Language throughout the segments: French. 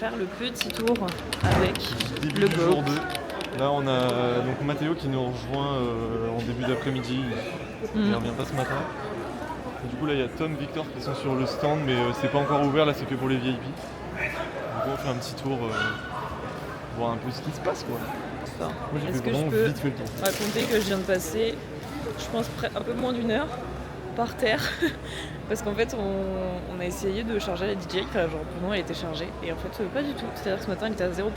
faire le petit tour avec le Début du jour GOAT. 2. Là, on a donc Mathéo qui nous rejoint en début d'après-midi. Il revient pas ce matin. Et du coup, là, il y a Tom, Victor qui sont sur le stand, mais c'est pas encore ouvert. Là, c'est que pour les VIP. Donc, on fait un petit tour, voir un peu ce qui se passe, quoi. Enfin, Moi, j'ai est-ce fait que je vraiment peux vite fait le tour. raconter que je viens de passer, je pense, un peu moins d'1 heure par terre parce qu'en fait on a essayé de charger la DJ, enfin, genre pour nous elle était chargée et en fait pas du tout, c'est-à-dire que ce matin elle était à 0%, donc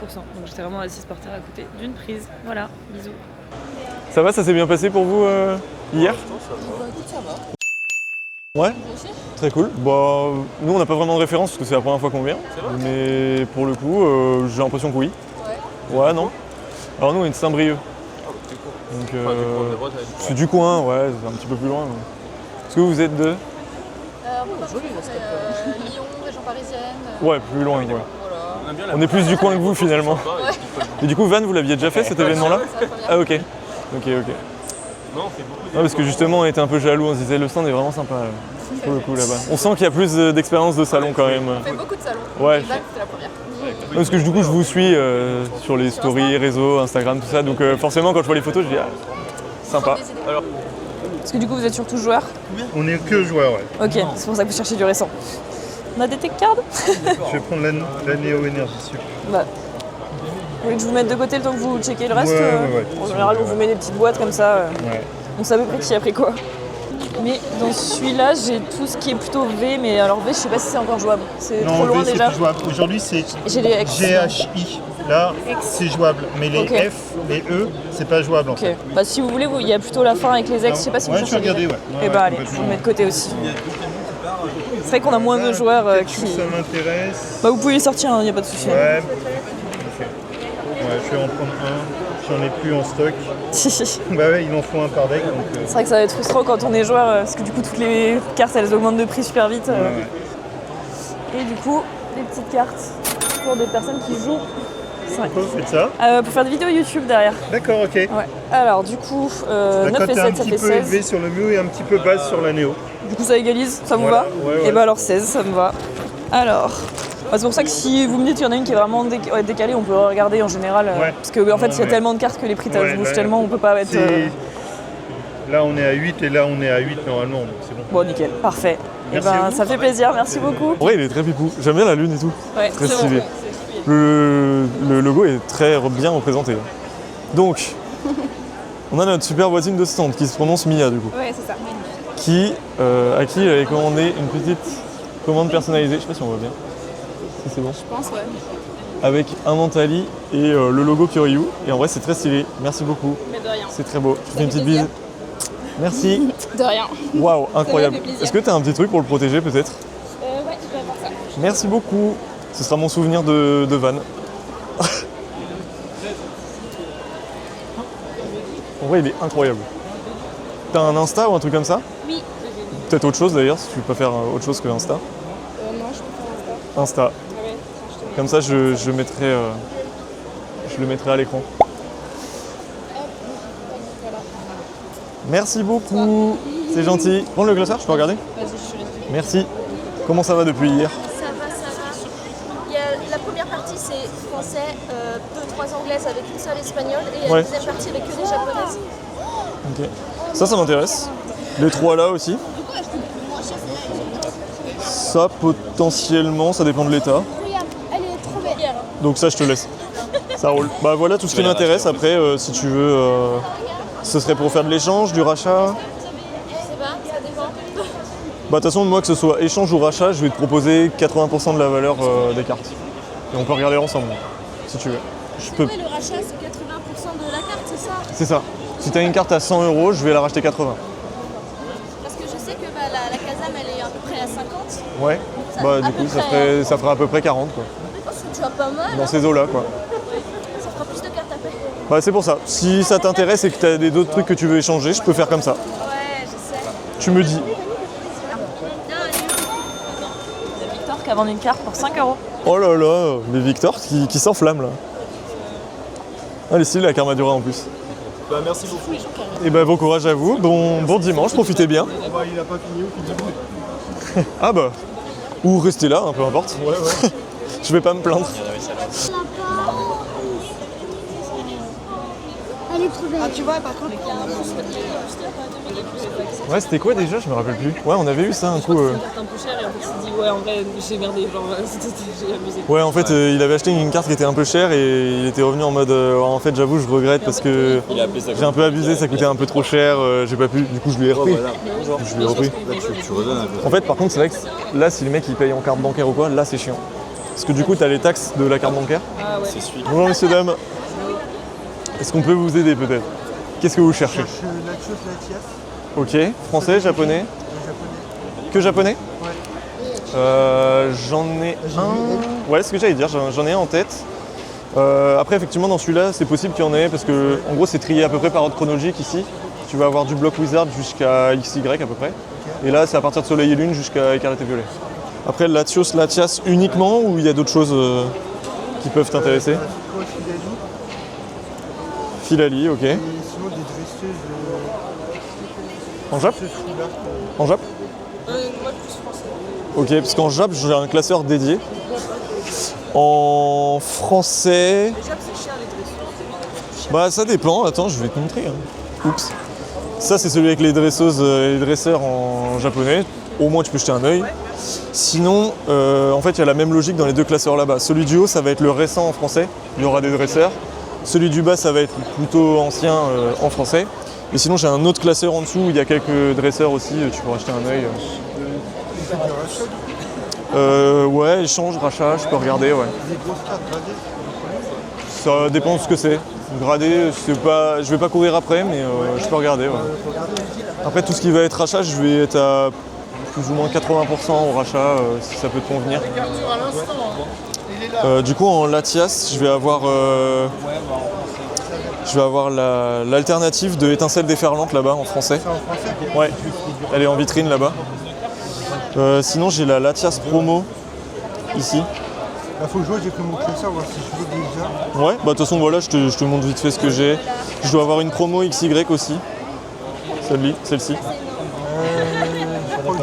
j'étais vraiment assise par terre à côté d'une prise. Voilà, bisous. Ça va, ça s'est bien passé pour vous hier? Ça va. Ouais. Très cool. Bah, nous on n'a pas vraiment de référence parce que c'est la première fois qu'on vient, mais pour le coup j'ai l'impression que oui. Ouais, non. Alors nous on est de Saint-Brieuc. Donc c'est du coin, ouais, c'est un petit peu plus loin. Mais... Est-ce que vous êtes de? Lyon, région parisienne. Ouais, plus loin, ouais. Voilà. On est plus du coin que vous finalement. Et du coup, Van, vous l'aviez déjà fait cet événement-là? Ah, ok. Ok. Non, parce que justement, on était un peu jaloux, on se disait le stand est vraiment sympa pour le coup là-bas. On sent qu'il y a plus d'expérience de salon quand même. On fait beaucoup de salons. Ouais. Et Van, c'était la première. Parce que du coup, je vous suis sur les stories, réseaux, Instagram, tout ça. Donc forcément, quand je vois les photos, je dis sympa. Alors, parce que du coup vous êtes surtout joueurs? On est que joueurs, ouais. Ok, c'est pour ça que vous cherchez du récent. On a des tech cards? Je vais prendre la Néo Énergie Sup. Bah. Vous voulez que je vous mette de côté le temps que vous checkez le reste? Ouais. En général, on vous met des petites boîtes comme ça. Ouais. On sait à peu près qui a pris quoi. Mais dans celui-là, j'ai tout ce qui est plutôt V, mais alors V, je sais pas si c'est encore jouable. C'est trop loin V, déjà. c'est plus jouable. Aujourd'hui, c'est J'ai les X. GHI. Là, c'est jouable. Mais les Ok. F, les E, c'est pas jouable en Ok. fait. Bah si vous voulez, il y a plutôt la fin avec les X. Je sais pas si vous Ouais, je cherchez. vais regarder, les- ouais. Eh Ouais, bah allez, je complètement. vous le mets de côté aussi. C'est vrai qu'on a moins de joueurs Peut-être qui. que ça m'intéresse. Bah vous pouvez les sortir, il n'y a pas de souci. Ouais. Ok. Ouais, je vais en prendre un. J'en ai plus en stock. C'est Bah ouais, il en faut un par deck. Donc, vrai que ça va être frustrant quand on est joueur, parce que du coup toutes les cartes elles augmentent de prix super vite. ouais. Et du coup, des petites cartes pour des personnes qui jouent. Pourquoi vous faites ça? Pour faire des vidéos YouTube derrière. D'accord, ok. Ouais. Alors du coup, La 9 cote et est un 7 ça petit fait peu 16. élevée sur le Mu et un petit peu basse sur la Néo. Du coup ça égalise, ça vous Voilà, va? ouais, ouais. Et bah alors 16, ça me va. Alors, c'est pour ça que si vous me dites qu'il y en a une qui est vraiment décalée, on peut regarder en général. Ouais. Parce que en fait, il y a Ouais. tellement de cartes que les prix Ouais, bougent bah, tellement, on peut pas être. Là on est à 8 et là on est à 8 normalement, donc c'est bon. Bon, nickel, parfait. Et Merci à ben vous. ça fait plaisir, merci beaucoup. En vrai, il est très pipou. J'aime bien la lune et tout. Ouais, Très c'est bon. stylé. Le logo est très bien représenté. Donc, on a notre super voisine de stand qui se prononce Mia du coup. Ouais, c'est ça. À qui elle avait commandé une petite commande personnalisée. Je sais pas si on voit bien. Si c'est bon. Je pense, ouais. Avec un Mentali et le logo Kyoryu. Et en vrai, c'est très stylé. Merci beaucoup. Mais de rien. C'est très beau. Je te fais une fait petite plaisir. bise. Merci. De rien. Waouh, incroyable. fait plaisir. Est-ce que tu as un petit truc pour le protéger peut-être? Ouais, je vais faire ça. Merci beaucoup. Ce sera mon souvenir de Van. En vrai, il est incroyable. T'as un Insta ou un truc comme ça? Oui. Peut-être autre chose d'ailleurs, si tu peux faire autre chose que Insta. Non, je peux faire Insta. ça. Ouais, je te mets. Comme ça, je le mettrai à l'écran. Voilà. Merci beaucoup. C'est gentil. Prends le glossard, je peux regarder? Vas-y, je te laisse. Merci. Comment ça va depuis hier? Ça va. Il y a, la première partie c'est français, 2-3 anglaises avec une seule espagnole et il y a Ouais. la deuxième partie avec que des japonaises. Ok. Ça m'intéresse. Les trois là aussi. Ça, potentiellement, ça dépend de l'état. Regarde, elle est trop belle. Donc ça, je te laisse. Ça roule. Bah voilà tout ce qui m'intéresse. Après, si tu veux, ce serait pour faire de l'échange, du rachat. Je sais pas, ça dépend. Bah de toute façon, moi, que ce soit échange ou rachat, je vais te proposer 80% de la valeur des cartes. Et on peut regarder ensemble, si tu veux. Je peux. Ouais, le rachat c'est 80% de la carte, c'est ça? C'est ça. Si tu as une carte à 100 €, je vais la racheter 80. Parce que je sais que bah, la Kazam elle est à peu près à 50. Ouais. Ça- Bah à du peu coup, ça près, ferait à peu près 40 quoi. C'est déjà pas mal. Dans Hein. ces eaux-là quoi. Ça fera plus de cartes à payer. Bah c'est pour ça. Si ça t'intéresse et que tu as d'autres trucs que tu veux échanger, je peux faire comme ça. Ouais, je sais. Tu me dis. Non, elle est Il y a Victor qui a vendu une carte pour 5 €. Oh là là, les Victor qui s'enflamment là. Ah les styles la Karmadura en plus. Bah merci beaucoup. Et bah bon courage à vous, bon dimanche, profitez bien. Bah il a pas fini au final. Ah bah, ou restez là, hein, peu importe. Ouais. Je vais pas me plaindre. Elle est trop belle. Ah, tu vois, par contre, Ouais, c'était quoi déjà? Je me rappelle plus. Ouais, on avait eu ça un coup. C'est une carte un peu chère et en fait il s'est dit ouais en vrai j'ai merdé, genre j'ai abusé. Ouais, en fait, il avait acheté une carte qui était un peu chère et il était revenu en mode en fait, j'avoue, je regrette parce que j'ai un peu abusé, ça coûtait un peu trop cher, j'ai pas pu. Du coup, je lui ai repris. Je lui ai repris. Tu redonnes un peu. En fait, par contre, c'est vrai que là, si le mec il paye en carte bancaire ou quoi, là c'est chiant. Parce que du coup, t'as les taxes de la carte bancaire. Ah ouais. C'est celui. Bonjour, messieurs, dames. Est-ce qu'on peut vous aider peut-être? Qu'est-ce que vous cherchez? Ok, français, japonais? Que japonais? J'en ai un. Ouais, c'est ce que j'allais dire, j'en ai un en tête. Après, effectivement, dans celui-là, c'est possible qu'il y en ait parce que, en gros, c'est trié à peu près par ordre chronologique ici. Tu vas avoir du bloc Wizard jusqu'à XY à peu près. Et là, c'est à partir de Soleil et Lune jusqu'à Écarlate et Violet. Après, Latios, Latias uniquement ou il y a d'autres choses qui peuvent t'intéresser? Filali, ok. Et sinon des dresseuses. En Jap? En Jap? Moi plus français. Ok, parce qu'en Jap, j'ai un classeur dédié. En français. Déjà c'est cher les dresseurs. Bah ça dépend, attends, je vais te montrer. Hein. Oups. Ça c'est celui avec les dresseuses et les dresseurs en japonais. Au moins tu peux jeter un œil. Sinon, en fait il y a la même logique dans les deux classeurs là-bas. Celui du haut ça va être le récent en français, il y aura des dresseurs. Celui du bas ça va être plutôt ancien en français. Et sinon j'ai un autre classeur en dessous où il y a quelques dresseurs aussi, tu pourras jeter un œil. Ouais, échange, rachat, je peux regarder, ouais. Des grosses cartes gradées. Ça dépend de ce que c'est. Gradé, c'est pas, je vais pas courir après, mais je peux regarder. Ouais. Après, tout ce qui va être rachat, je vais être à plus ou moins 80% au rachat, si ça peut te convenir. Du coup, en Latias, je vais avoir l'alternative de Étincelle déferlante là-bas en français. C'est en français. Ouais, elle est en vitrine là-bas. Sinon, j'ai la Latias promo ici. Il faut jouer, j'ai pris mon classeur, voir si je veux déjà. Ouais, bah de toute façon voilà, je te montre vite fait ce que j'ai. Je dois avoir une promo XY aussi. Celle-ci.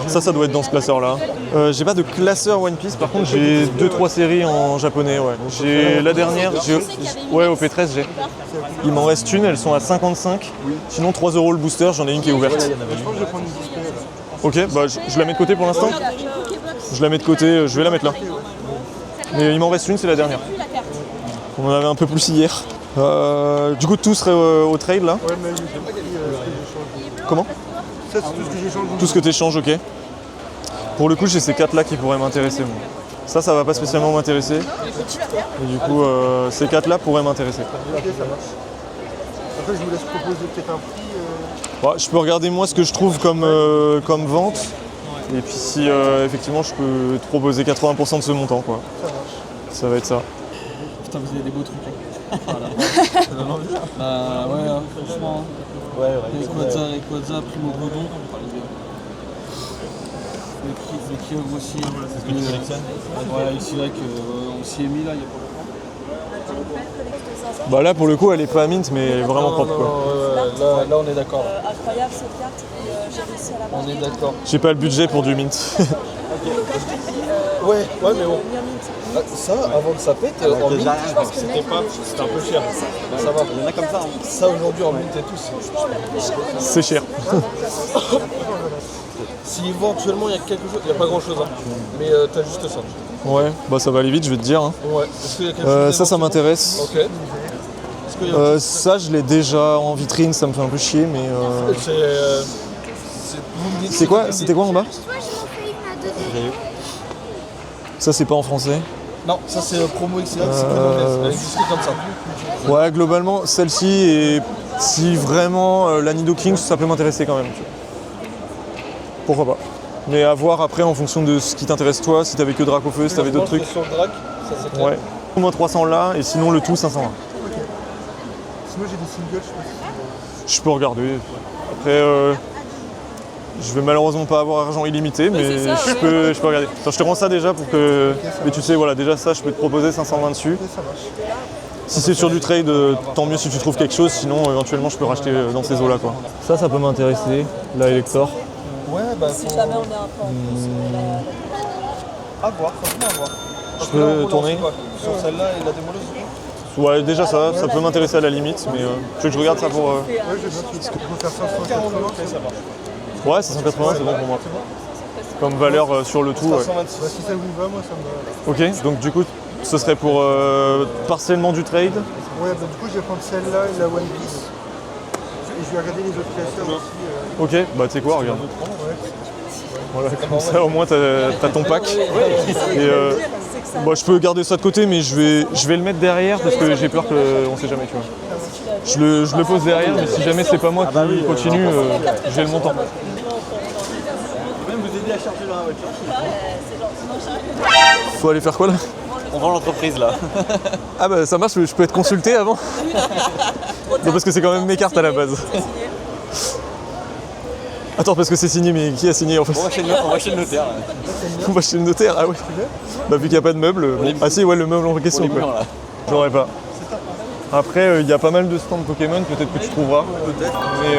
Ça doit être dans ce classeur là. J'ai pas de classeur One Piece, par contre j'ai 2-3 séries en japonais, ouais. J'ai la dernière, ouais au P13 j'ai. Il m'en reste une, elles sont à 55. Sinon 3 € le booster, j'en ai une qui est ouverte. Je pense que je vais prendre une display là. Ok, bah je la mets de côté pour l'instant. Je la mets de côté, je vais la mettre là. Mais il m'en reste une, c'est la dernière. On en avait un peu plus hier. Du coup, tout serait au trade là. Ouais, mais j'ai pris ce que j'ai changé. Comment? Ça, c'est tout ce que j'ai changé. Tout ce que tu échanges, ok. Pour le coup, j'ai ces 4 là qui pourraient m'intéresser. Moi. Ça va pas spécialement m'intéresser. Et du coup, ces 4 là pourraient m'intéresser. Ok, ça marche. Après, je vous laisse proposer peut-être un prix. Ouais, je peux regarder moi ce que je trouve comme vente. Et puis si effectivement je peux te proposer 80% de ce montant quoi. Ça marche. Ça va être ça. Putain, vous avez des beaux trucs. Bah ouais, hein, franchement. Rayquaza, Primo Godon. Les Kyogre aussi. C'est ce que tu sélectionnes? Ouais, ici là on s'y est mis là, il y a pas longtemps. Bah là pour le coup elle est pas mint mais elle est vraiment propre quoi. Là on est d'accord. Incroyable cette carte et j'ai réussi à la vendre. On est d'accord. J'ai pas le budget pour du mint. Ouais, mais bon. Ça, avant que ça pète, en mint, c'était un peu cher. Ça va. Il y en a comme ça. Ça aujourd'hui en mint et tout, C'est cher. Si éventuellement il y a quelque chose, il n'y a pas grand chose, hein. Mais t'as juste ça. Ouais, bah ça va aller vite je vais te dire. Hein. Ouais. Est-ce qu'il y a quelque chose Ça m'intéresse. Ok. Est-ce qu'il y a ça je l'ai déjà en vitrine, ça me fait un peu chier mais... C'est quoi? C'était quoi en bas? Moi, je m'en fais une à 2 €. Ça c'est pas en français. Non, ça c'est promo XY, c'est pas une anglaise. Elle existe comme ça. Ouais, globalement, celle-ci, et si vraiment la Nido King, ça peut m'intéresser quand même. Tu vois. Pourquoi pas. Mais à voir après en fonction de ce qui t'intéresse toi, si t'avais que Dracofeu, si t'avais d'autres trucs. Sur le Drac, ça c'est clair. Ouais. Au moins 300 là, et sinon le tout 501. Sinon, j'ai des singles, je sais pas si. Je peux regarder. Après, je vais malheureusement pas avoir argent illimité, mais ça, je peux regarder. Attends, je te rends ça déjà pour que... Mais tu sais, voilà, déjà ça, je peux te proposer 520 dessus. Ok, ça marche. Si c'est sur du trade, tant mieux si tu trouves quelque chose, sinon éventuellement je peux racheter dans ces eaux-là quoi. Ça peut m'intéresser, la Elector. Ouais, bah Si jamais on est un peu en plus. à voir, franchement à voir. Je peux tourner. Sur celle-là et la démoleuse. Ouais, déjà ça peut m'intéresser à la limite, mais tu veux que je regarde ça pour... Ouais, j'ai bien tout. Tu peux faire ça 180. Ça marche. Ouais, c'est 180, c'est bon pour moi. Comme valeur sur le tout, ouais. 126. Bah, si ça vous va, moi ça me va. Ok, donc du coup, ce serait pour partiellement du trade. Ouais, bah, du coup, je vais prendre celle-là et la One Piece. Et je vais regarder les autres classeurs aussi. Ok, bah tu sais quoi, regarde. Ouais. Voilà, comme ça au moins t'as ton pack. Et bah, je peux garder ça de côté, mais je vais le mettre derrière parce que j'ai peur qu'on sait jamais, tu vois. Je le pose derrière, mais si jamais c'est pas moi qui continue, j'ai le montant. Faut aller faire quoi là? On vend l'entreprise là. Ah bah ça marche, je peux être consulté avant? Non, parce que c'est quand même mes cartes à la base. Attends, parce que c'est signé, mais qui a signé en fait? On va chez le notaire. Là. On va chez le notaire, ah ouais. Bah vu qu'il n'y a pas de meuble. Ah si, ouais, le meuble en question quoi. J'aurais pas. Après, il y a pas mal de stands Pokémon, peut-être que tu trouveras. Peut-être. Mais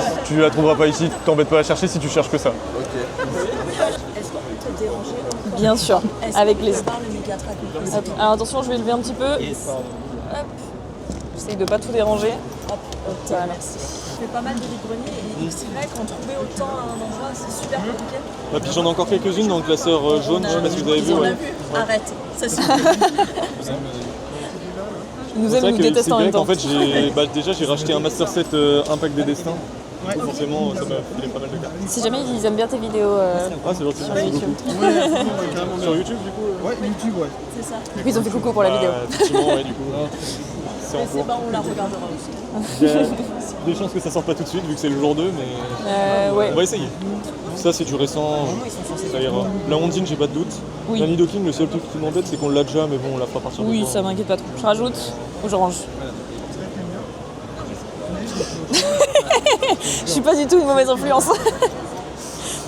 si tu la trouveras pas ici, t'embêtes pas à chercher si tu cherches que ça. Bien sûr, avec plaisir. Hop. Alors attention, je vais lever un petit peu. Hop. J'essaye de pas tout déranger. Hop. Voilà, merci. Je fais pas mal de vide-greniers et c'est vrai qu'en trouver autant à un endroit, c'est super compliqué. Ah, puis j'en ai encore quelques-unes dans le classeur jaune, je sais pas si vous avez vu. On Ouais. a vu. Arrête, ça suffit. Ils nous aiment, nous détestent en même temps. En fait, déjà j'ai racheté un Master Set Impact des Destins. Ouais. Forcément, ça m'a filé pas mal de cartes. Si jamais ils aiment bien tes vidéos ah, c'est gentil, sur YouTube. Sur YouTube, du coup Ouais, YouTube, ouais. C'est ça. Du coup, ils ont fait coucou pour la vidéo. Effectivement, ouais, du coup. C'est en Mais c'est cours. bon, on la regardera aussi. Il y a des chances que ça sorte pas tout de suite, vu que c'est le jour 2, mais Ouais. on va essayer. Ça, c'est du récent, ça ira. La Ondine, j'ai pas de doute. Oui. La Nidoking, le seul truc qui m'embête, c'est qu'on l'a déjà, mais bon, on la fera partir de Oui, quoi. ça m'inquiète pas trop. Je rajoute ou je range? Je suis pas du tout une mauvaise influence.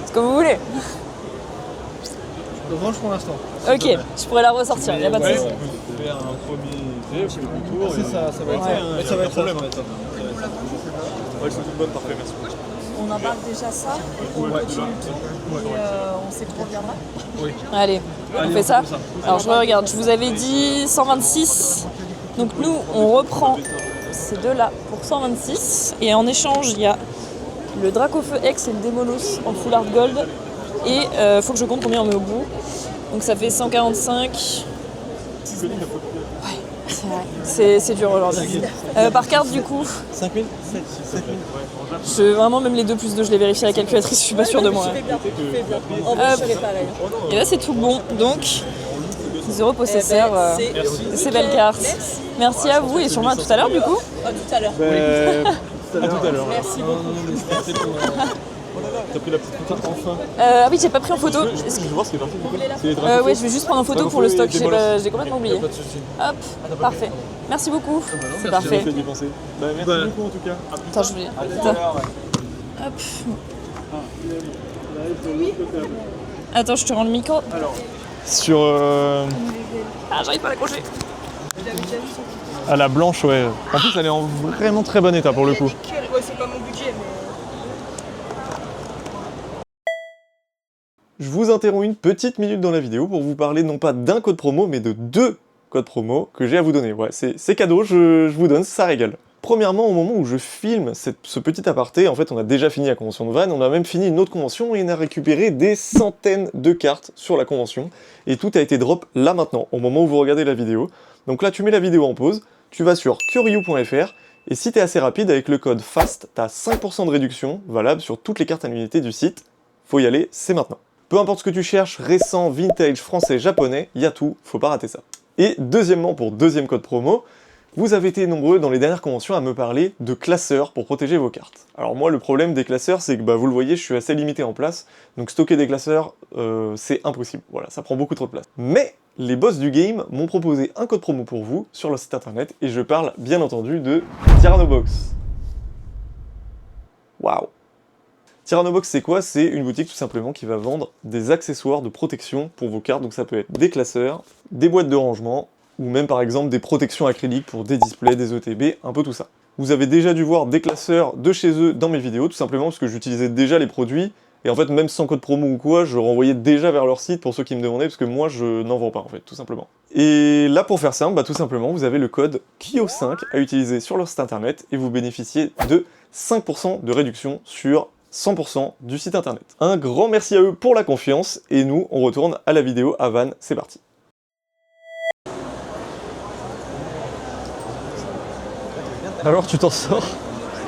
C'est comme vous voulez. Je range pour l'instant. Ok, je pourrais la ressortir, y a pas de soucis. On peut faire un premier jet, tour. C'est ça, ça va être ça. Ça va être ça. Ouais, c'est toute bonne, parfait, merci. On embarque déjà ça et on continue le tour. Et on sait qu'on reviendra. Allez, on fait ça. Alors je regarde, je vous avais dit 126. Donc nous, on reprend ces deux-là pour 126. Et en échange, il y a le Dracofeu X et le Démolos en full art gold. Et faut que je compte combien on met au bout. Donc ça fait 145. Ouais, c'est vrai. C'est dur aujourd'hui. Par carte du coup. 5000 Vraiment même les 2 plus 2, je l'ai vérifié à la calculatrice, je suis pas sûre de moi. Tu fais bien, tu fais bien. En vrai, je ferais pareil. Et là c'est tout bon, donc 0 possesseur, ces belles cartes. Merci à vous et sûrement à tout à l'heure du coup. À tout à l'heure. À tout à l'heure. Merci beaucoup. T'as pris la petite carte enfin. Ah oui, j'ai pas pris en photo. Je vais voir ce qui est parti. Ouais, je vais juste prendre en photo pour le stock, j'ai complètement oublié. Pas de soucis. Hop, parfait. Merci beaucoup. C'est parfait. Fait d'y penser. Bah, merci beaucoup en tout cas. Attends, je vais. Hop. Attends, je te rends le micro. Sur. Ah, j'arrive pas à l'accrocher. À la blanche, ouais. En plus, elle est en vraiment très bon état pour le coup. Ouais, c'est pas mon budget, mais. Je vous interromps une petite minute dans la vidéo pour vous parler non pas d'un code promo, mais de 2 codes promo que j'ai à vous donner. Ouais, c'est cadeau, je vous donne, ça régale. Premièrement, au moment où je filme ce petit aparté, en fait, on a déjà fini la convention de Vannes, on a même fini une autre convention et on a récupéré des centaines de cartes sur la convention. Et tout a été drop là maintenant, au moment où vous regardez la vidéo. Donc là, tu mets la vidéo en pause, tu vas sur curyu.fr et si t'es assez rapide, avec le code FAST, t'as 5% de réduction valable sur toutes les cartes annuités du site. Faut y aller, c'est maintenant. Peu importe ce que tu cherches, récent, vintage, français, japonais, y a tout, faut pas rater ça. Et deuxièmement, pour deuxième code promo, vous avez été nombreux dans les dernières conventions à me parler de classeurs pour protéger vos cartes. Alors moi, le problème des classeurs, c'est que vous le voyez, je suis assez limité en place, donc stocker des classeurs, c'est impossible. Voilà, ça prend beaucoup trop de place. Mais les boss du game m'ont proposé un code promo pour vous sur leur site internet, et je parle bien entendu de Tyrannobox. Waouh! Tyrannobox, c'est quoi? C'est une boutique tout simplement qui va vendre des accessoires de protection pour vos cartes, donc ça peut être des classeurs, des boîtes de rangement, ou même par exemple des protections acryliques pour des displays, des ETB, un peu tout ça. Vous avez déjà dû voir des classeurs de chez eux dans mes vidéos, tout simplement parce que j'utilisais déjà les produits Et en fait, même sans code promo ou quoi, je renvoyais déjà vers leur site pour ceux qui me demandaient, parce que moi, je n'en vends pas, en fait, tout simplement. Et là, pour faire simple, bah, tout simplement, vous avez le code KIO5 à utiliser sur leur site internet et vous bénéficiez de 5% de réduction sur 100% du site internet. Un grand merci à eux pour la confiance, et nous, on retourne à la vidéo à Vannes, c'est parti. Alors, tu t'en sors? Ça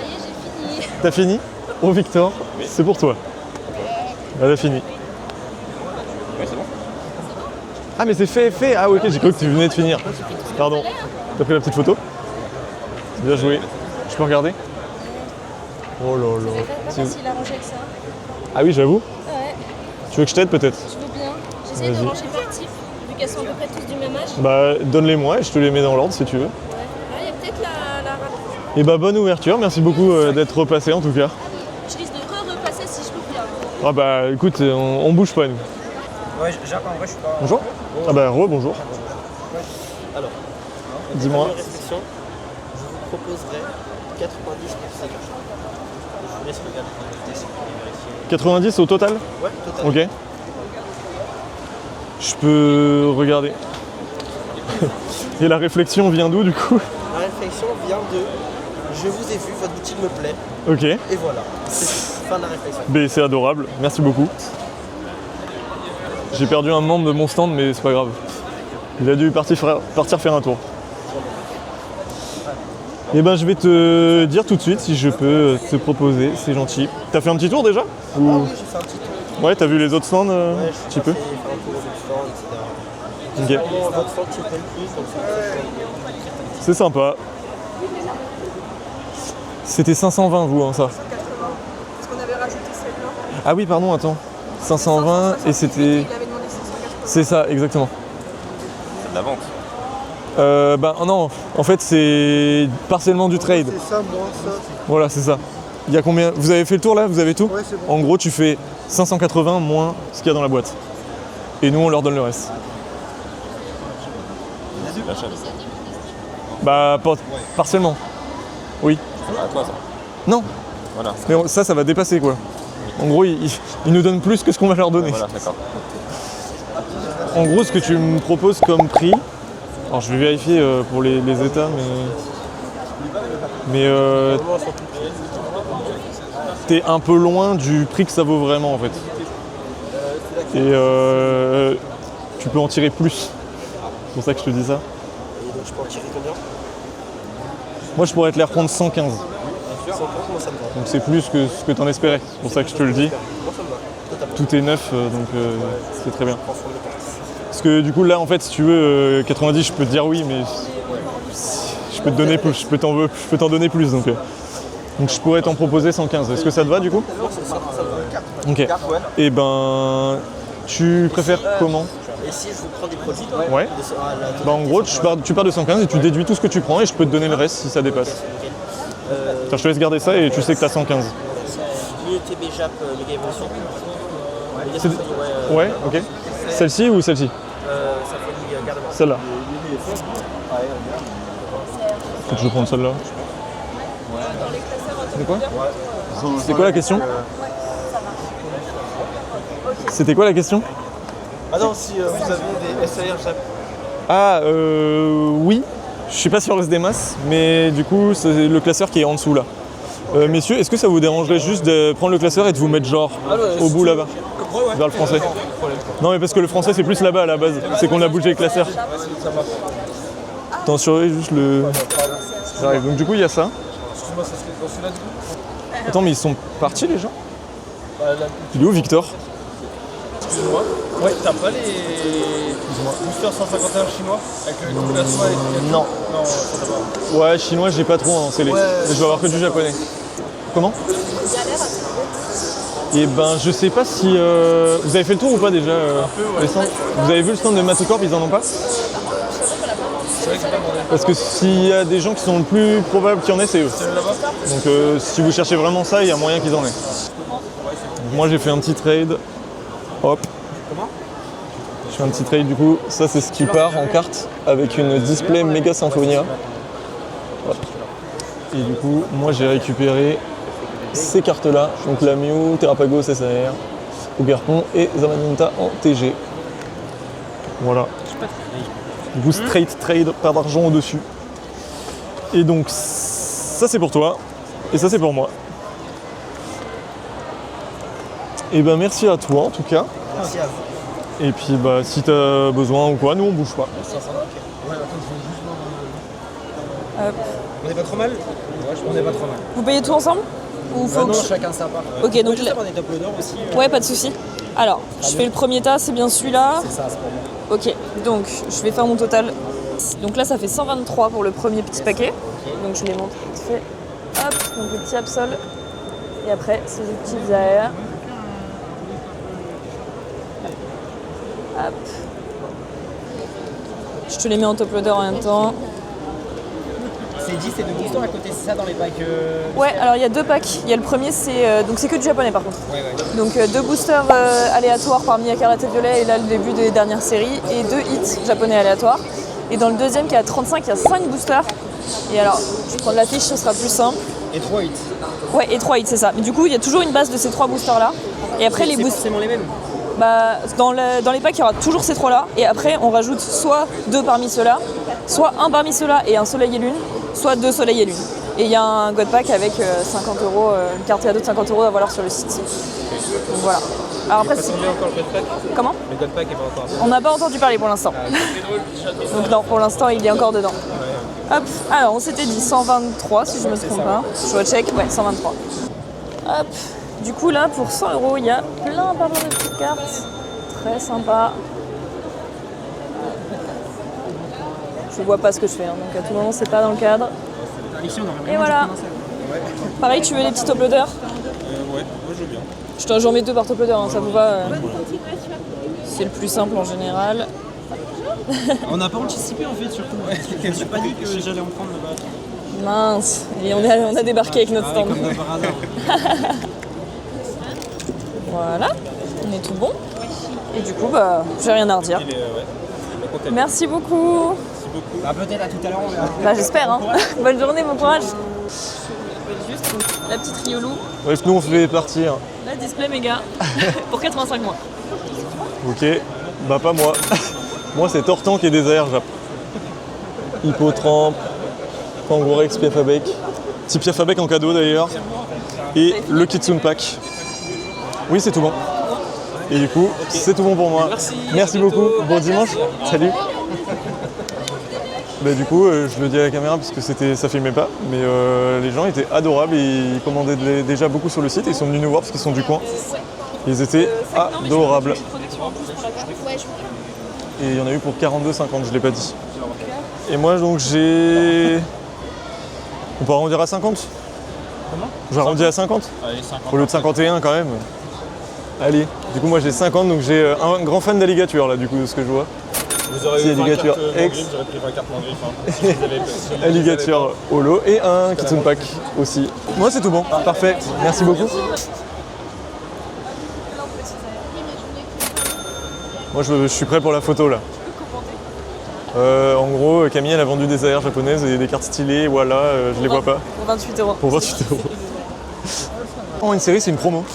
y est, j'ai fini. T'as fini? Oh Victor, c'est pour toi. Elle a fini. Oui, c'est bon. Ah mais c'est fait. Ah ok, j'ai cru que tu venais de finir. Pardon. T'as pris la petite photo? Bien joué. Je peux regarder? Oh là là. Pas facile à ranger avec ça. Ah oui, j'avoue. Ouais, Tu veux que je t'aide peut-être? je veux bien. J'essaie de Vas-y. ranger par type, vu qu'elles sont à peu près tous du même âge. Bah donne-les-moi et je te les mets dans l'ordre si tu veux. Ouais. Ah, il y a peut-être la Et bah bonne ouverture, merci beaucoup d'être repassé en tout cas. Je risque de repasser si je loupe bien. Ah bah écoute, on bouge pas nous. Ouais, Jacques, en vrai, je suis pas. Bonjour. Ah bah bonjour. Alors, Dis-moi. réflexion, je vous proposerais 90 pour ces gars. Je vous laisse regarder et vérifier. 90 au total? Ouais, total. Ok. Je peux regarder. Et la réflexion vient d'où du coup? La réflexion vient de je vous ai vu, votre boutique me plaît, Ok. et voilà. C'est fin de la réflexion. Mais c'est adorable, merci beaucoup. J'ai perdu un membre de mon stand, mais c'est pas grave. Il a dû partir faire un tour. Et ben je vais te dire tout de suite si je peux te proposer, c'est gentil. T'as fait un petit tour déjà? Ah oui, j'ai fait un petit tour. Ouais, t'as vu les autres stands Ouais, un je petit peu? fait un tour du stand, etc. Ok. C'est vraiment votre stand qui me plaît le plus, donc c'est C'est sympa. C'était 520 vous, hein, ça? 80. Parce qu'on avait rajouté celle-là. Ah oui, pardon, attends. 520 et c'était... Il avait demandé 580. C'est ça, exactement. C'est de la vente. Bah non, en fait c'est partiellement du trade. C'est ça, moi, ça. Voilà, c'est ça. Il y a combien? Vous avez fait le tour là? Vous avez tout? Ouais, c'est bon. En gros, tu fais 580 moins ce qu'il y a dans la boîte. Et nous, on leur donne le reste. C'est de l'achat. Bah, partiellement. Oui. À toi, ça. Non, Voilà. mais ça va dépasser quoi. En gros, ils nous donnent plus que ce qu'on va leur donner. Voilà, d'accord. En gros, ce que tu me proposes comme prix, alors je vais vérifier pour les états, mais t'es un peu loin du prix que ça vaut vraiment en fait. Et tu peux en tirer plus. C'est pour ça que je te dis ça. Et donc je peux en tirer combien? Moi, je pourrais te les reprendre 115. 130, moi ça me va. Donc c'est plus que ce que t'en espérais. C'est pour ça que je te le dis. Moi ça me va, totalement. Tout est neuf, donc c'est très bien. Transforme les parties. Parce que du coup là en fait si tu veux 90 je peux te dire oui mais je peux te donner plus, je peux t'en donner plus donc je pourrais t'en proposer 115. Est-ce que ça te va du coup? Ok. Et ben tu préfères comment? Et si je vous prends des produits Ouais. Bah en gros tu pars de 115 et tu déduis tout ce que tu prends et je peux te donner le reste si ça dépasse. Attends, je te laisse garder ça et tu sais que t'as 115. L'UTB JAP Mega Évolution. C'est- Ouais, ok. Celle-ci ou celle-ci? Symphonie Garde-moi. Celle-là. Faut que je prenne celle-là. C'est quoi? C'était quoi la question? C'était quoi la question? Ah non, si vous avez des SAR JAP. Ah oui, je suis pas sur le SDMAS, mais du coup c'est le classeur qui est en dessous là. Messieurs, est-ce que ça vous dérangerait juste de prendre le classeur et de vous mettre genre au bout là-bas? Vers le français. Non mais parce que le français c'est plus là-bas à la base, c'est qu'on a bougé le classeur. Attends, surveille juste le... J'arrive, donc du coup il y a ça. Attends mais ils sont partis les gens? Il est où Victor? Excuse-moi. Ouais, t'as pas les boosters 151 chinois avec le décollation avec... Non. Non, ça va pas. Ouais, chinois j'ai pas trop en scellé. Je vais avoir que du japonais. Comment? Et ben je sais pas si... Vous avez fait le tour ou pas déjà les stands? Vous avez vu le stand de Matocorp, ils en ont pas? Parce que s'il y a des gens qui sont le plus probables qu'il y en ait, c'est eux. Donc si vous cherchez vraiment ça, il y a moyen qu'ils en aient. Donc, moi j'ai fait un petit trade. Hop. Je fais un petit trade du coup. Ça c'est ce qui part en carte avec une display Mega Symphonia. Hop. Et du coup, moi j'ai récupéré ces cartes-là. Donc la Mew, Terrapago, SSR, Ogerpon et Zamazenta en TG. Voilà. Du coup, straight trade, pas d'argent au-dessus. Et donc, ça c'est pour toi, et ça c'est pour moi. Et ben merci à toi en tout cas. Merci à vous. Et puis bah si t'as besoin ou quoi, nous on bouge pas. On n'est pas trop mal? On n'est pas trop mal. Vous payez tout ensemble? Ou faut Non, que chacun sa part. Ok, donc juste avoir des top loaders aussi. Ouais, pas de souci. Alors, je fais le premier tas, c'est bien celui-là. C'est ça, c'est pour moi. Ok, donc je vais faire mon total. Donc là, ça fait 123 pour le premier petit paquet. Donc je les montre vite fait. Hop, donc le petit Absol. Et après, ces petits AR. Hop. Je te les mets en top loader en même temps. C'est 10 et 2 boosters à côté, c'est ça dans les packs Ouais, alors il y a 2 packs. Il y a le premier, donc c'est que du japonais par contre. Ouais. Donc 2 boosters aléatoires parmi Akarate Violet et là le début des dernières séries et 2 hits japonais aléatoires. Et dans le deuxième qui est à 35, il y a 5 boosters. Et alors, je vais prendre la fiche, ce sera plus simple. Et 3 hits. Ouais, et 3 hits, c'est ça. Mais du coup, il y a toujours une base de ces 3 boosters là. Et après les boosters. C'est forcément les mêmes. Bah, dans les packs, il y aura toujours ces 3 là. Et après, on rajoute soit 2 parmi ceux-là, soit 1 parmi ceux-là et un soleil et lune, soit 2 soleil et lune. Et il y a un God Pack avec 50 €, une carte cadeau de 50 € à valoir sur le site. Donc voilà. Alors après, c'est. Encore le God Pack? Comment? Le God Pack est pas encore. On n'a pas entendu parler pour l'instant. Donc non, pour l'instant, il est encore dedans. Hop, alors on s'était dit 123 si je me trompe pas. Je recheck, ouais, 123. Hop, du coup là, pour 100 €, il y a plein de petites cartes. Très sympa. Je vois pas ce que je fais, hein, donc à tout moment, c'est pas dans le cadre. Et voilà. Pareil, tu veux les petits top loaders? Ouais, moi je veux bien. J'en mets 2 par top loader, hein, ça vous va? C'est le plus simple en général. On n'a pas anticipé en fait surtout. Je suis pas dit que j'allais en prendre le bas. Mince, et on a débarqué avec notre stand. Comme par hasard. Voilà, on est tout bon. Et du coup, bah, j'ai rien à redire. Merci beaucoup. Bah, peut-être à tout à l'heure on verra. Bah, j'espère. Hein. Bonne journée, bon courage. Juste la petite Riolu. Bref, nous on fait partir. La display méga pour 85 mois. Ok, bah pas moi. Moi c'est Tortan qui est des AR Jap. Hippotrampe, Kangorex, Piafabec. Petit Piafabec en cadeau d'ailleurs. Et le Kitsune Pack. Oui, c'est tout bon. Et du coup, c'est tout bon pour moi. Merci beaucoup. Bon dimanche. Salut. Bah, du coup, je le dis à la caméra parce que ça filmait pas, mais les gens étaient adorables et ils commandaient déjà beaucoup sur le site et ils sont venus nous voir parce qu'ils sont du coin. Ils étaient adorables. Et il y en a eu pour 42,50, je l'ai pas dit. Et moi donc j'ai... On peut arrondir à 50 ? Comment ? J'arrondis à 50 ? Allez, 50. Au lieu de 51 quand même. Allez, du coup moi j'ai 50, donc j'ai un grand fan d'alligature là du coup de ce que je vois. Vous aurez C'est eu 20 alligature cartes X. Mandrill, j'aurais pris 20 cartes Mandrill, enfin, si vous avez- Alligature holo et un Kitsune Pack aussi. Moi c'est tout bon, parfait, merci beaucoup. Moi je suis prêt pour la photo là. En gros, Camille elle a vendu des AR japonaises et des cartes stylées, voilà, je les vois pas. Pour 28 €. Pour 28 €. Oh, une série c'est une promo.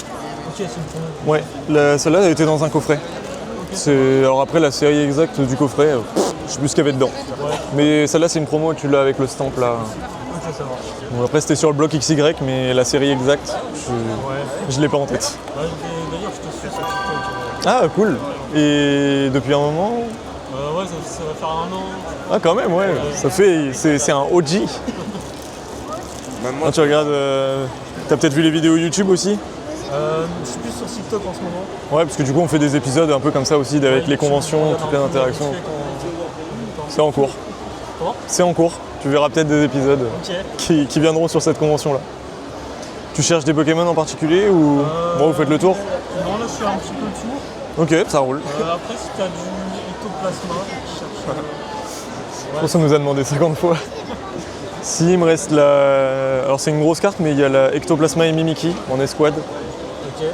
Ouais, celle-là elle était dans un coffret. Alors après la série exacte du coffret, je sais plus ce qu'il y avait dedans. Mais celle-là c'est une promo, tu l'as avec le stamp là. Bon, après c'était sur le bloc XY, mais la série exacte, je l'ai pas en tête. D'ailleurs, je te suis sur TikTok. Ah cool. Et depuis un moment? Ouais, ça va faire un an. Ah quand même ouais, ça fait, c'est un OG. Ah, tu regardes, t'as peut-être vu les vidéos YouTube aussi? Je suis plus sur TikTok en ce moment. Ouais, parce que du coup on fait des épisodes un peu comme ça aussi, avec les conventions, toutes les interactions. C'est en cours. Comment ? C'est en cours. Tu verras peut-être des épisodes qui viendront sur cette convention-là. Tu cherches des Pokémon en particulier ou bon, vous faites le tour? Non, là je fais un petit peu le tour. Ok, ça roule. Après, si t'as du ectoplasma, je cherche. Je pense qu'on nous a demandé 50 fois. Si, il me reste la... Alors c'est une grosse carte, mais il y a la Ectoplasma et Mimikyu en escouade.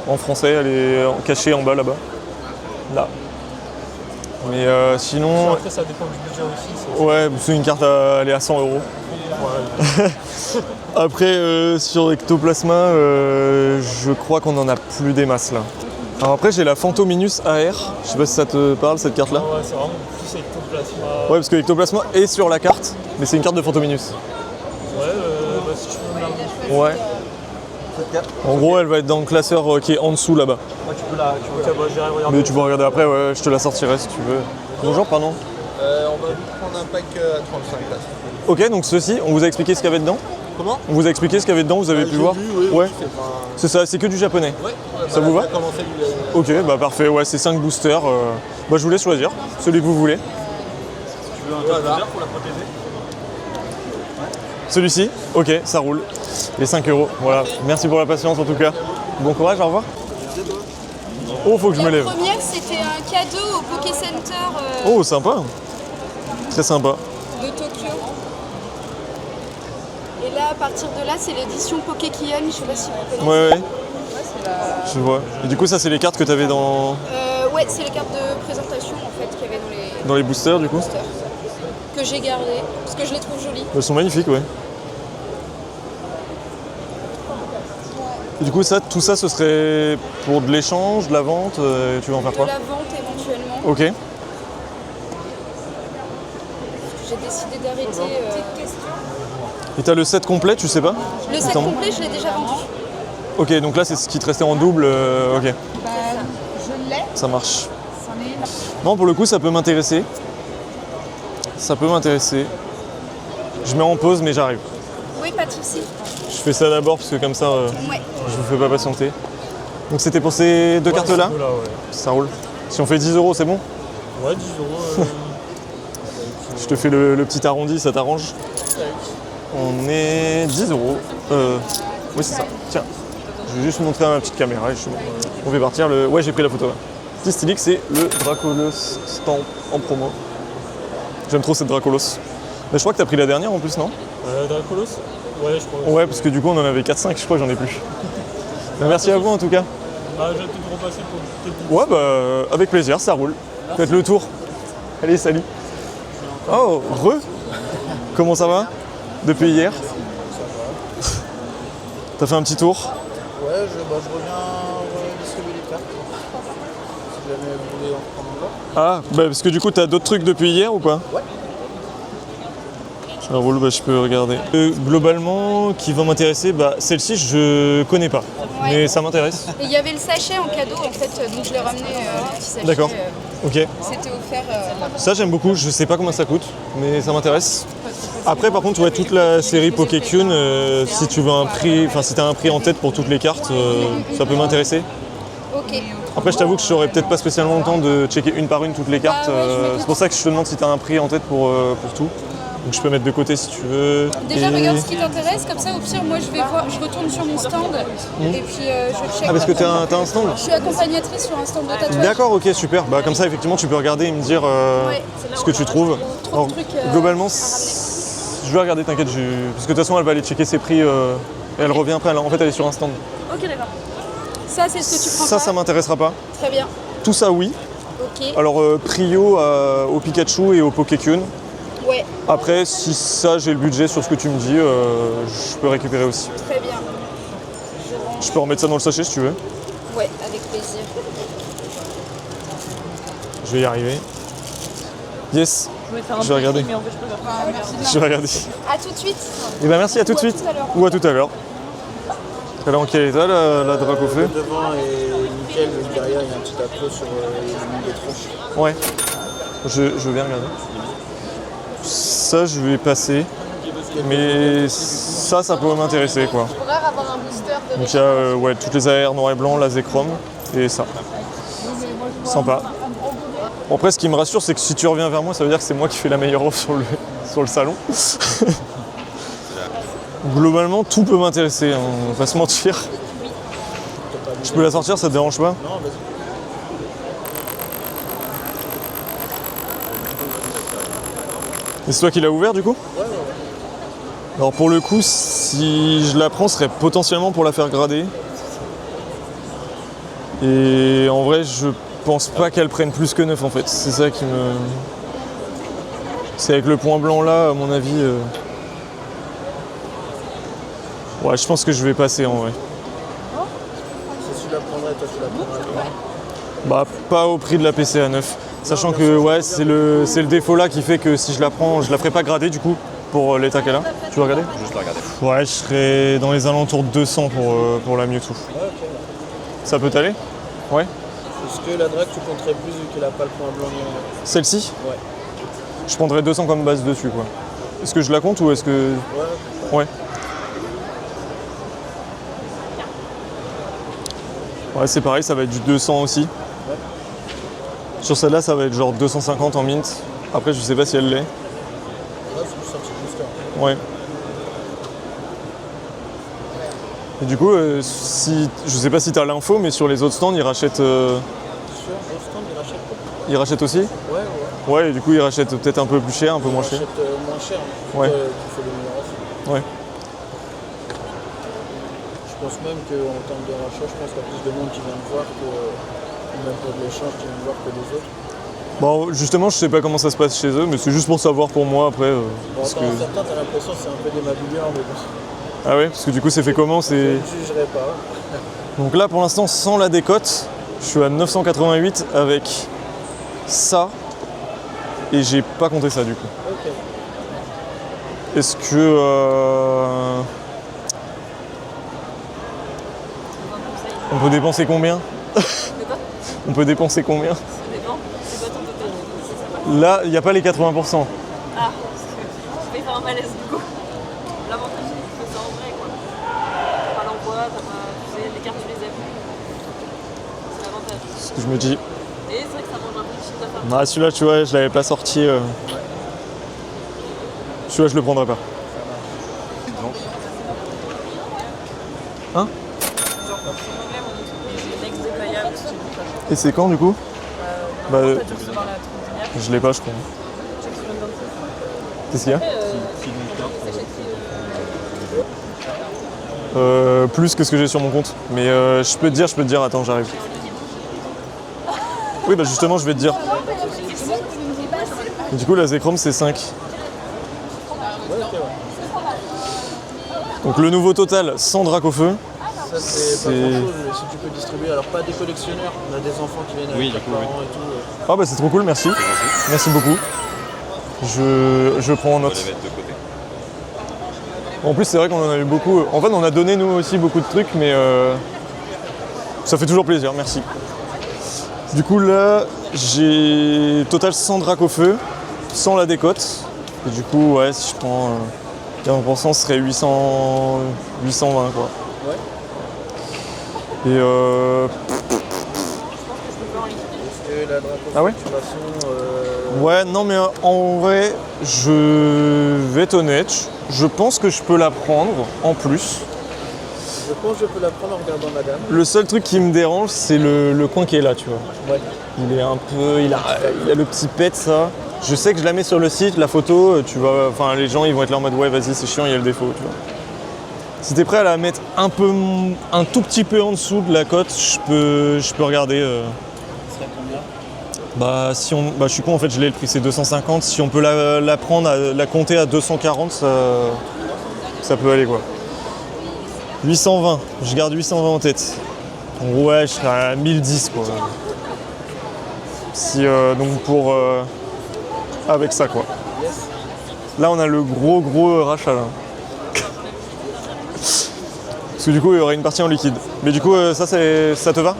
En français, elle est cachée en bas là-bas. Là. Mais sinon... Après, ça dépend du budget aussi. Ouais, c'est une carte, elle est à 100 €. Ouais. Après, sur Ectoplasma, je crois qu'on en a plus des masses là. Alors après, j'ai la Phantominus AR. Je sais pas si ça te parle cette carte là. Ouais, c'est vraiment plus Ectoplasma. Ouais, parce que Ectoplasma est sur la carte, mais c'est une carte de Phantominus. Ouais, bah si tu peux me la montrer. Ouais. En gros, elle va être dans le classeur qui est en dessous là-bas. Ouais, tu peux la. J'irai regarder. Mais tu peux regarder après, ouais, je te la sortirai si tu veux. Bonjour, pardon. On va vous prendre un pack à 35 là. Ok, donc ceci, on vous a expliqué ce qu'il y avait dedans? Comment? On vous a expliqué ce qu'il y avait dedans, vous avez pu j'ai voir? vu, oui, Ouais. c'est pas- C'est ça, c'est que du japonais. Ouais, Ça vous va? Ok. Ok, bah parfait, ouais, c'est 5 boosters. Bah je vous laisse choisir, celui que vous voulez. Tu veux un top pour la protéger? Celui-ci? Ok, ça roule. Les 5 €, voilà. Merci pour la patience en tout cas. Bon courage, au revoir. Oh, faut que je me lève. La première, c'était un cadeau au Poké Center Oh, sympa. Très sympa. de Tokyo. Et là, à partir de là, c'est l'édition Poké Kion. Je sais pas si vous connaissez. Ouais, ouais. Je vois. Et du coup, ça, c'est les cartes que tu avais dans Ouais, c'est les cartes de présentation en fait qu'il y avait dans les boosters, du coup? boosters. Que j'ai gardées parce que je les trouve jolies. Elles sont magnifiques, ouais. Et du coup, ça, tout ça, ce serait pour de l'échange, de la vente, tu vas en faire De quoi? la vente éventuellement. Ok. J'ai décidé d'arrêter. Et t'as le set complet, tu sais pas? Le set Attends. complet, je l'ai déjà vendu. Ok, donc là, c'est ce qui te restait en double, ok. Je l'ai. Ça marche. Non, pour le coup, ça peut m'intéresser. Ça peut m'intéresser. Je mets en pause, mais j'arrive. Oui, pas de souci. Je fais ça d'abord, parce que comme ça, Ouais. je vous fais pas patienter. Donc c'était pour ces deux cartes-là? Là, ouais. Ça roule. Si on fait 10 €, c'est bon? Ouais, 10 €. Je te fais le petit arrondi, ça t'arrange? On est 10 €. Oui, c'est ça. Tiens, je vais juste vous montrer à ma petite caméra et je suis bon. On fait partir le... Ouais, j'ai pris la photo là. Petit stylique, c'est le Dracolos Stamp en promo. J'aime trop cette Dracolos. Mais je crois que t'as pris la dernière en plus, non? Dracolos? Ouais, je crois. Ouais, parce que du coup, on en avait 4-5, je crois que j'en ai plus. Merci à vous en tout cas. Bah, je vais peut-être repasser pour quelques. Ouais, bah, avec plaisir, ça roule. Faites le tour. Allez, salut. Oh, Comment ça va? Depuis hier? T'as fait un petit tour? Ouais, je reviens distribuer les cartes. Si jamais vous voulez en prendre un autre. Ah, bah parce que du coup, t'as d'autres trucs depuis hier ou quoi? Ouais. Ça roule, bah, je peux regarder. Globalement, qui va m'intéresser, bah, celle-ci, je connais pas. Mais ça m'intéresse. Et il y avait le sachet en cadeau en fait, donc je l'ai ramené le petit sachet. D'accord. Ok. C'était offert. Ça, j'aime beaucoup. Je sais pas combien ça coûte, mais ça m'intéresse. Après, par contre, ouais, toute la série Pokécune, si tu veux un prix, enfin, si t'as un prix en tête pour toutes les cartes, ça peut m'intéresser. Ok. Après, je t'avoue que je n'aurais peut-être pas spécialement le temps de checker une par une toutes les cartes. Bah ouais, je me doute. C'est pour ça que je te demande si tu as un prix en tête pour tout. Donc je peux mettre de côté si tu veux. Déjà, Et- regarde ce qui t'intéresse, comme ça, au pire, moi, je vais voir, je retourne sur mon stand et puis je check. Ah, parce que t'as un stand? Je suis accompagnatrice sur un stand de tatouage. D'accord, ok, super. Bah, comme ça, effectivement, tu peux regarder et me dire Ouais. ce que tu trouves. Alors, trucs, globalement, je vais regarder, t'inquiète. Parce que de toute façon, elle va aller checker ses prix. Et elle revient après. En fait, elle est sur un stand. Ok, d'accord. Ça, c'est ce que tu prends Ça, pas. ça m'intéressera pas. Très bien. Tout ça, oui. Ok. Alors, prio au Pikachu et au Pokécune. Ouais, Après, si ça, j'ai le budget sur ce que tu me dis, je peux récupérer aussi. très bien. Je peux remettre ça dans le sachet si tu veux. Ouais, avec plaisir. Je vais y arriver. Yes, Je vais faire un je vais regarder. mais en fait, je peux faire. Merci de Je vais regarder. À tout de suite. Et ben merci, à tout de Ou à suite. tout à l'heure. Ou à tout à l'heure. Elle est en quel état la drac au feu? Devant est nickel, mais derrière il y a un petit accro sur les tranches. Ouais. Je veux bien regarder. Ça, je vais passer. Mais ça peut m'intéresser quoi. Je pourrais avoir un booster de Donc il y a ouais, toutes les AR noir et blanc, la Zekrom et ça. Sympa. Bon, après, ce qui me rassure, c'est que si tu reviens vers moi, ça veut dire que c'est moi qui fais la meilleure offre sur le salon. Globalement, tout peut m'intéresser, hein, on va pas se mentir. Je peux la sortir, ça te dérange pas? Non, vas-y. Et c'est toi qui l'as ouvert du coup? Ouais. Alors pour le coup, si je la prends, ce serait potentiellement pour la faire grader. Et en vrai, je pense pas qu'elle prenne plus que 9 en fait. C'est ça qui me... C'est avec le point blanc là, à mon avis... Ouais, je pense que je vais passer en vrai. Si tu la prendrais, toi tu la prendrais. Bah, pas au prix de la PCA 9. Sachant que ouais, c'est le défaut là qui fait que si je la prends, je la ferai pas grader du coup pour l'état qu'elle a. Tu veux regarder? Juste la regarder. Ouais, je serai dans les alentours de 200 pour la Mewtwo. Ouais, ok. Ça peut t'aller? Ouais. Est-ce que la drague tu compterais plus vu qu'elle a pas le point blanc ni rien? Celle-ci? Ouais. Je prendrais 200 comme base dessus quoi. Est-ce que je la compte ou est-ce que... Ouais. Ouais, c'est pareil, ça va être du 200 aussi. Ouais. Sur celle-là, ça va être genre 250 en mint. Après, je sais pas si elle l'est. Là, c'est plus sorti booster. Ouais. Et du coup, si, je sais pas si t'as l'info, mais sur les autres stands, ils rachètent... Sur d'autres stands, ils rachètent quoi? Ils rachètent aussi? Ouais. Ouais, et du coup, ils rachètent peut-être un peu plus cher, un peu moins cher. Ils rachètent moins cher. Ouais. Il faut le meilleur offre. Ouais. Je pense même qu'en termes de rachat, je pense qu'il y a plus de monde qui vient me voir que, même pour de l'échange, qui vient me voir que les autres. Bon, justement, je sais pas comment ça se passe chez eux, mais c'est juste pour savoir pour moi après. Bon, certains, t'as l'impression que c'est un peu des mabouilleurs, mais bon. Ah ouais, parce que du coup, c'est fait comment? Je ne jugerai pas. Donc là, pour l'instant, sans la décote, je suis à 988 avec ça, et j'ai pas compté ça du coup. Ok. Est-ce que... On peut dépenser combien? On peut dépenser combien? Là, il n'y a pas les 80%. Ah, parce que je vais faire un malaise du coup. L'avantage c'est que c'est en vrai quoi. T'as pas l'envoi, t'as pas. Tu sais, les cartes tu les as plus. C'est l'avantage. C'est ce que je me dis. Et c'est vrai que ça mange un peu de chiffre d'affaires. Ah, celui-là, tu vois, je l'avais pas sorti. Celui-là, je le prendrai pas. Hein? Et c'est quand du coup? Bah, je l'ai pas, je crois. Qu'est-ce qu'il y a? Plus que ce que j'ai sur mon compte. Mais je peux te dire, attends, j'arrive. Oui, bah justement, je vais te dire. Et du coup, la Zekrom, c'est 5. Donc le nouveau total, sans drac au feu. Ça, c'est pas grand-chose, mais si tu peux distribuer, alors pas des collectionneurs, on a des enfants qui viennent avec leurs parents et tout. Ah bah c'est trop cool, merci. Merci beaucoup. Je prends en note. On va les mettre de côté. En plus, c'est vrai qu'on en a eu beaucoup. En fait, on a donné nous aussi beaucoup de trucs, mais ça fait toujours plaisir, merci. Du coup, là, j'ai total 100 drac au feu, sans la décote. Et du coup, ouais, si je prends 40%, ce serait 820 quoi. Ouais. Et Est-ce que la draco ah ouais? Ouais, non mais en vrai, je vais être honnête, je pense que je peux la prendre en plus. Je pense que je peux la prendre en regardant madame. Le seul truc qui me dérange, c'est le coin qui est là, tu vois. Ouais. Il est un peu... Il a le petit pet, ça. Je sais que je la mets sur le site, la photo, tu vas... Enfin, les gens, ils vont être là en mode, ouais, vas-y, c'est chiant, il y a le défaut, tu vois. Si t'es prêt à la mettre un tout petit peu en dessous de la cote, je peux regarder. Ce serait combien? Bah, si on... Bah, je suis con, en fait, je l'ai, le prix, c'est 250. Si on peut la prendre, la compter à 240, ça peut aller, quoi. 820, je garde 820 en tête. Ouais, je serai à 1010 quoi. Si, donc pour... avec ça quoi. Là on a le gros rachat là. Parce que du coup il y aurait une partie en liquide. Mais du coup ça te va?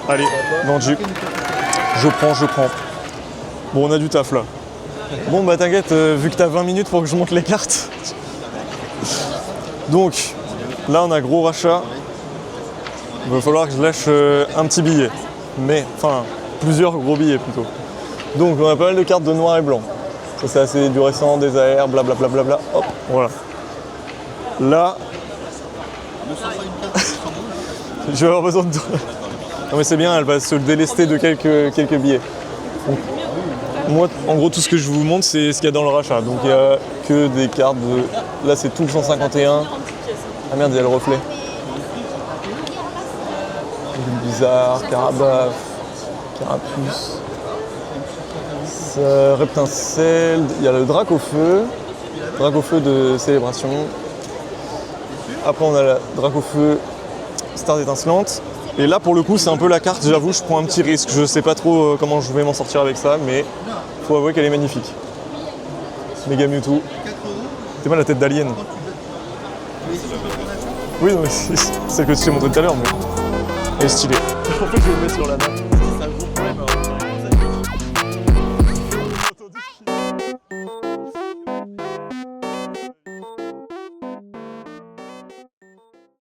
Allez, vendu. Je prends. Bon on a du taf là. Bon bah t'inquiète, vu que t'as 20 minutes pour que je monte les cartes. Donc... Là, on a gros rachat. Il va falloir que je lâche un petit billet. Mais, enfin, plusieurs gros billets plutôt. Donc, on a pas mal de cartes de noir et blanc. Ça, c'est assez du récent, des AR, blablabla. Hop, voilà. Là, je vais avoir besoin de... Non mais c'est bien, elle va se délester de quelques billets. Donc, moi, en gros, tout ce que je vous montre, c'est ce qu'il y a dans le rachat. Donc, il n'y a que des cartes de... Là, c'est tout le 151. Ah merde, il y a le reflet. Bizarre, Carabaf, Carapuce, Reptincelle, il y a le Drac au feu de célébration. Après on a la Dracofeu, Stars étincelantes. Et là pour le coup c'est un peu la carte, j'avoue je prends un petit risque. Je sais pas trop comment je vais m'en sortir avec ça, mais faut avouer qu'elle est magnifique. Méga Mewtwo. C'est mal la tête d'alien. Oui non mais c'est celle que je t'ai montré tout à l'heure, mais elle est stylée. En fait je vais le mettre sur la main.